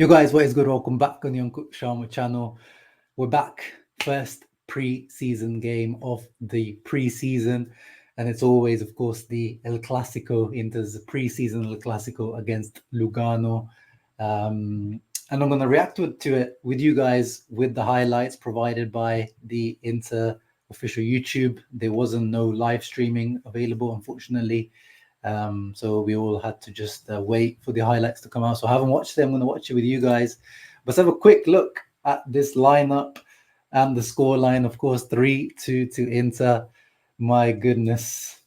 Yo guys, what is good? Welcome back on the Uncle Sharma channel. We're back. First pre-season game of the pre-season. And it's always, of course, the El Clasico, Inter's pre-season El Clasico against Lugano. And I'm going to react to it with you guys with the highlights provided by the Inter official YouTube. There wasn't no live streaming available, unfortunately. So we all had to just wait for the highlights to come out. So I haven't watched them. I'm going to watch it with you guys. Let's have a quick look at this lineup and the score line. Of course, 3-2 to Inter. My goodness.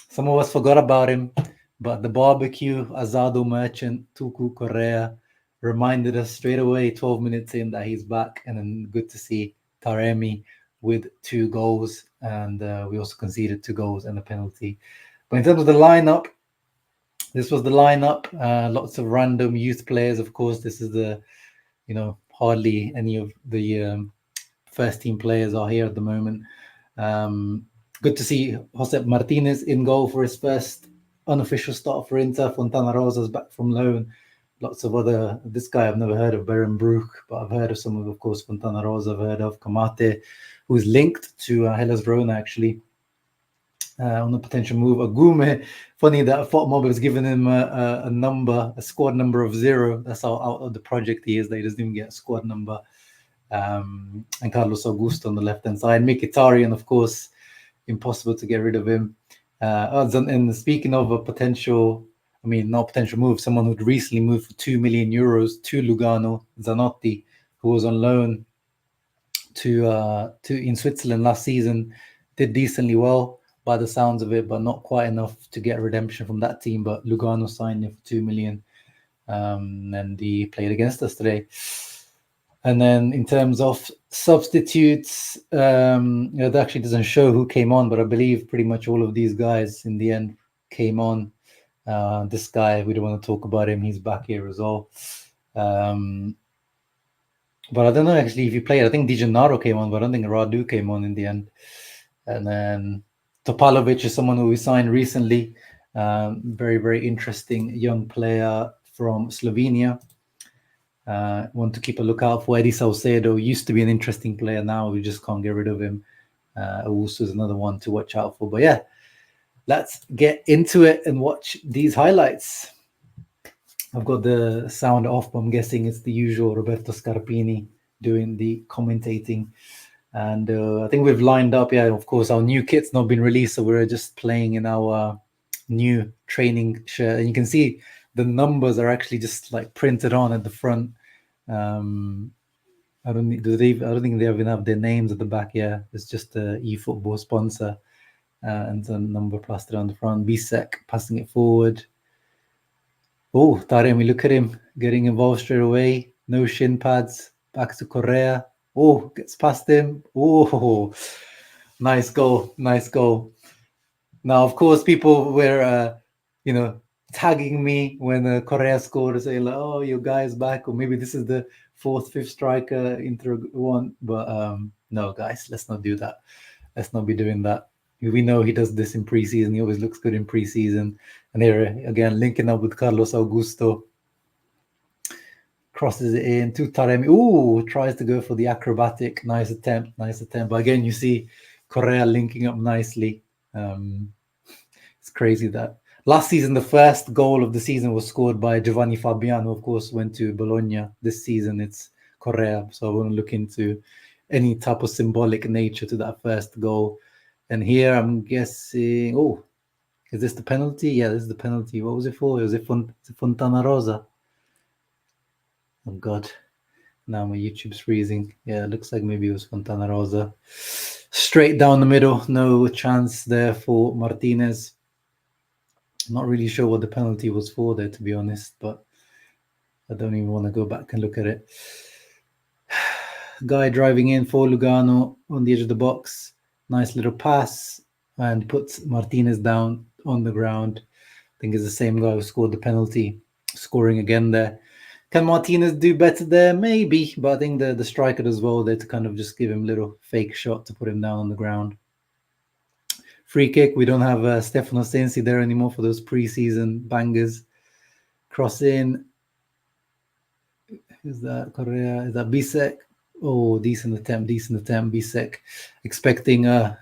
Some of us forgot about him, but the barbecue Azado merchant, Tuku Correa, reminded us straight away, 12 minutes in, that he's back. And then good to see Taremi with 2 goals. And we also conceded 2 goals and a penalty. But in terms of the lineup, this was the lineup. Lots of random youth players, of course. This is the, hardly any of the first team players are here at the moment. Good to see Josep Martinez in goal for his first unofficial start for Inter. Fontana Rosa's back from loan. Lots of other, this guy I've never heard of, Berenbroek, but I've heard of some of course, Fontana Rosa. I've heard of Kamate, who's linked to Hellas Verona, actually. On a potential move. Agume, funny that Fotmob has given him a squad number of 0. That's how out of the project he is. That he doesn't even get a squad number. And Carlos Augusto on the left-hand side. Mkhitaryan, of course, impossible to get rid of him. And speaking of a potential, not potential move, someone who'd recently moved for 2 million euros to Lugano, Zanotti, who was on loan to in Switzerland last season, did decently well by the sounds of it, but not quite enough to get redemption from that team. But Lugano signed him for 2 million, and he played against us today. And then in terms of substitutes, it actually doesn't show who came on, but I believe pretty much all of these guys in the end came on. This guy, we don't want to talk about him. He's back here as well. But I don't know actually if he played. I think Di Gennaro came on, but I don't think Radu came on in the end. And then Topalovic is someone who we signed recently. Very, very interesting young player from Slovenia. Want to keep a lookout for Eddie Salcedo. Used to be an interesting player. Now we just can't get rid of him. Also is another one to watch out for. But yeah, let's get into it and watch these highlights. I've got the sound off, but I'm guessing it's the usual Roberto Scarpini doing the commentating. And I think we've lined up. Yeah, of course, our new kit's not been released, so we're just playing in our new training shirt. And you can see the numbers are actually just like printed on at the front. I don't think they even have their names at the back. Yeah, it's just a eFootball sponsor and a number plastered on the front. Bisek passing it forward. Oh, Taremi, look at him getting involved straight away. No shin pads. Back to Correa. Oh, gets past him. Oh, nice goal. Nice goal. Now, of course, people were, tagging me when Correa scored, saying like, "Oh, your guy's back," or maybe this is the 4th, 5th striker Inter one. But no, guys, let's not do that. Let's not be doing that. We know he does this in preseason. He always looks good in preseason. And here again, linking up with Carlos Augusto. Crosses it in to Taremi. Ooh, tries to go for the acrobatic. Nice attempt. But again, you see Correa linking up nicely. It's crazy that last season, the first goal of the season was scored by Giovanni Fabiano, of course, went to Bologna. This season, it's Correa. So I won't look into any type of symbolic nature to that first goal. And here I'm guessing, is this the penalty? Yeah, this is the penalty. What was it for? Was it Fontana Rosa? Oh, God. Now my YouTube's freezing. Yeah, it looks like maybe it was Fontana Rosa. Straight down the middle. No chance there for Martinez. I'm not really sure what the penalty was for there, to be honest, but I don't even want to go back and look at it. Guy driving in for Lugano on the edge of the box. Nice little pass and puts Martinez down on the ground. I think it's the same guy who scored the penalty, scoring again there. Can Martinez do better there? Maybe, but I think the striker as well there to kind of just give him a little fake shot to put him down on the ground. Free kick. We don't have Stefano Sensi there anymore for those preseason bangers. Cross in. Is that Correa? Is that Bisek? Oh, decent attempt. Bisek. Expecting a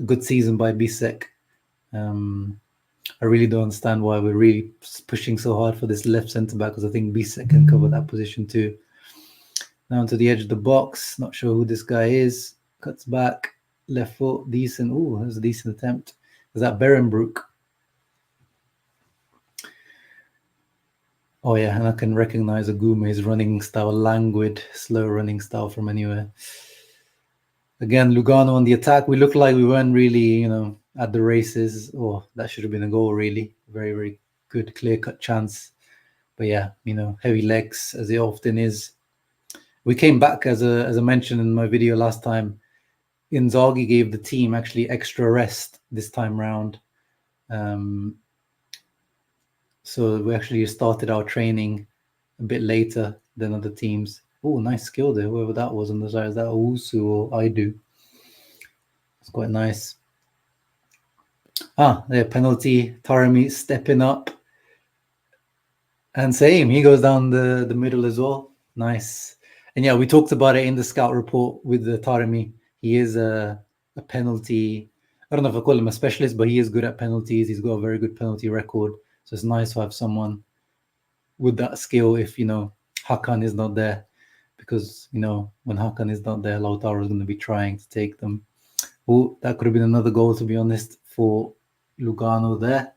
good season by Bisek. I really don't understand why we're really pushing so hard for this left centre back, because I think Bisek can cover that position too. Now to the edge of the box. Not sure who this guy is. Cuts back. Left foot. Decent. Oh, that was a decent attempt. Is that Berenbrook? Oh yeah, and I can recognize Agume's running style, languid, slow running style from anywhere. Again, Lugano on the attack. We looked like we weren't really, at the races. Oh, that should have been a goal, really. Very, very good, clear-cut chance. But yeah, heavy legs, as it often is. We came back, as I mentioned in my video last time. Inzaghi gave the team actually extra rest this time round. So we actually started our training a bit later than other teams. Oh, nice skill there, whoever that was on the side. Is that Owusu or Aidu? It's quite nice. Their penalty. Taremi stepping up. And same, he goes down the middle as well. Nice. And yeah, we talked about it in the scout report with the Taremi. He is a penalty. I don't know if I call him a specialist, but he is good at penalties. He's got a very good penalty record. So it's nice to have someone with that skill if, Hakan is not there. Because, when Hakan is not there, Lautaro is going to be trying to take them. Oh, that could have been another goal, to be honest, for Lugano there.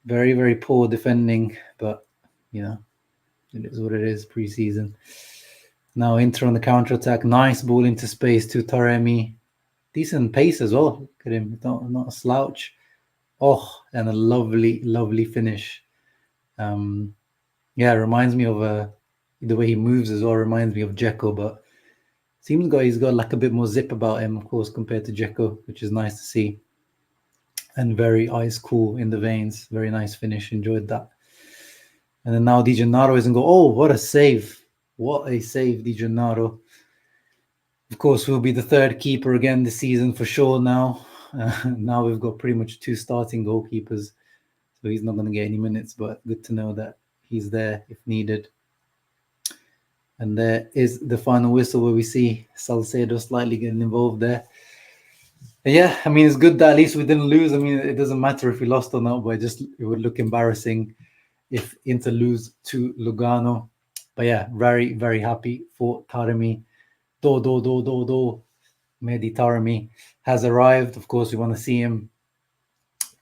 Very, very poor defending, but, it is what it is, pre-season. Now Inter on the counter-attack. Nice ball into space to Taremi. Decent pace as well. Look at him. Not a slouch. Oh, and a lovely, lovely finish. Yeah, it reminds me of the way he moves as well. Reminds me of Dzeko, but seems he's got like a bit more zip about him, of course, compared to Dzeko, which is nice to see. And very ice cool in the veins. Very nice finish. Enjoyed that. And then now Di Gennaro isn't go. Oh, what a save. What a save, Di Gennaro. Of course, we'll be the third keeper again this season for sure now. Now we've got pretty much two starting goalkeepers. So he's not going to get any minutes, but good to know that he's there if needed. And there is the final whistle where we see Salcedo slightly getting involved there. Yeah, I mean, it's good that at least we didn't lose. I mean, it doesn't matter if we lost or not, but it would look embarrassing if Inter lose to Lugano. But yeah, very, very happy for Taremi. Mehdi Taremi has arrived. Of course, we want to see him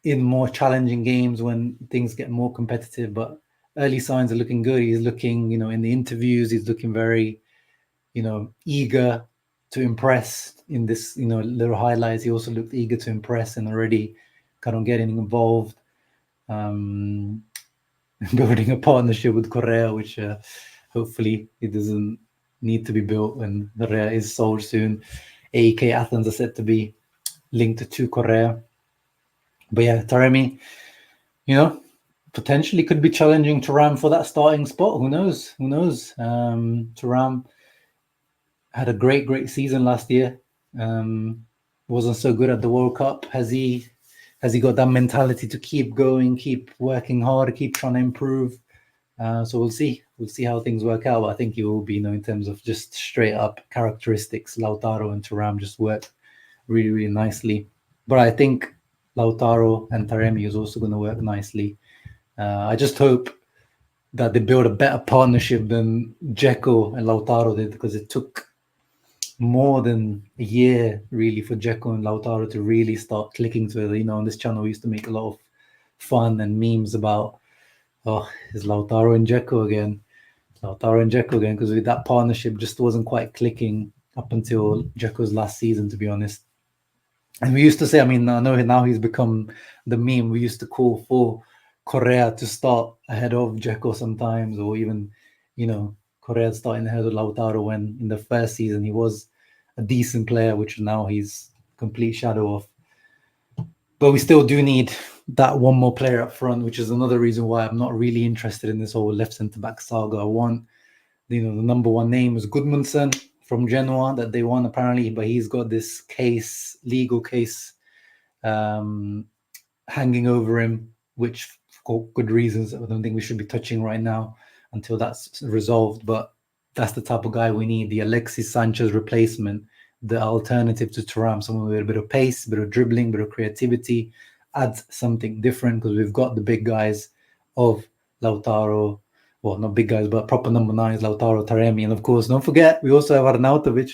in more challenging games when things get more competitive, but early signs are looking good. He's looking, in the interviews, he's looking very, eager to impress in this, little highlights. He also looked eager to impress and already kind of getting involved, building a partnership with Correa, which hopefully it doesn't need to be built when Correa is sold soon. AEK Athens are said to be linked to Correa. But yeah, Taremi, potentially could be challenging Thuram for that starting spot. Who knows? Thuram had a great season last year. Wasn't so good at the World Cup. Has he got that mentality to keep going, keep working hard, keep trying to improve? So we'll see. We'll see how things work out. But I think it will be, in terms of just straight up characteristics, Lautaro and Thuram just work really, really nicely. But I think Lautaro and Taremi is also going to work nicely. I just hope that they build a better partnership than Dzeko and Lautaro did, because it took more than a year really for Dzeko and Lautaro to really start clicking together. On this channel we used to make a lot of fun and memes about, is Lautaro and Dzeko again, because with that partnership just wasn't quite clicking up until Dzeko's last season, to be honest. And we used to say, I know now he's become the meme. We used to call for Correa to start ahead of Dzeko sometimes, or even, Correa starting ahead of Lautaro, when in the first season he was a decent player, which now he's complete shadow of. But we still do need that one more player up front, which is another reason why I'm not really interested in this whole left centre-back saga. I want, the number one name is Gudmundsson from Genoa that they won apparently, but he's got this legal case hanging over him, which for good reasons I don't think we should be touching right now. until that's resolved. But that's the type of guy we need, the Alexis Sanchez replacement, the alternative to Thuram, someone with a bit of pace, a bit of dribbling, a bit of creativity, adds something different, because we've got the big guys of Lautaro, well, not big guys, but proper number 9s, Lautaro, Taremi, and of course, don't forget, we also have Arnautovic.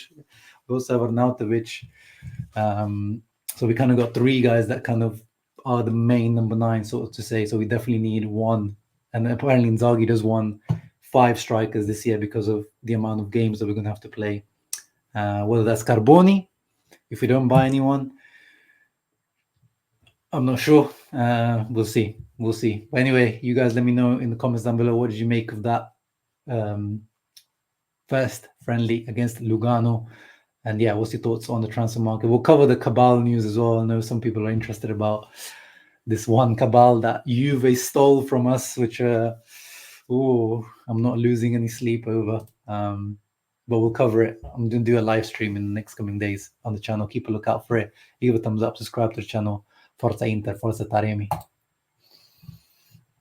So we kind of got 3 guys that kind of are the main number 9, sort of to say. So we definitely need one, and apparently Inzaghi does want 5 strikers this year because of the amount of games that we're going to have to play. Whether that's Carboni, if we don't buy anyone, I'm not sure. We'll see. But anyway, you guys let me know in the comments down below, what did you make of that first friendly against Lugano? And yeah, what's your thoughts on the transfer market? We'll cover the Cabal news as well. I know some people are interested about this one Cabal that Juve stole from us, which I'm not losing any sleep over. But we'll cover it. I'm going to do a live stream in the next coming days on the channel. Keep a lookout for it. Leave a thumbs up, subscribe to the channel. Forza Inter, Forza Taremi.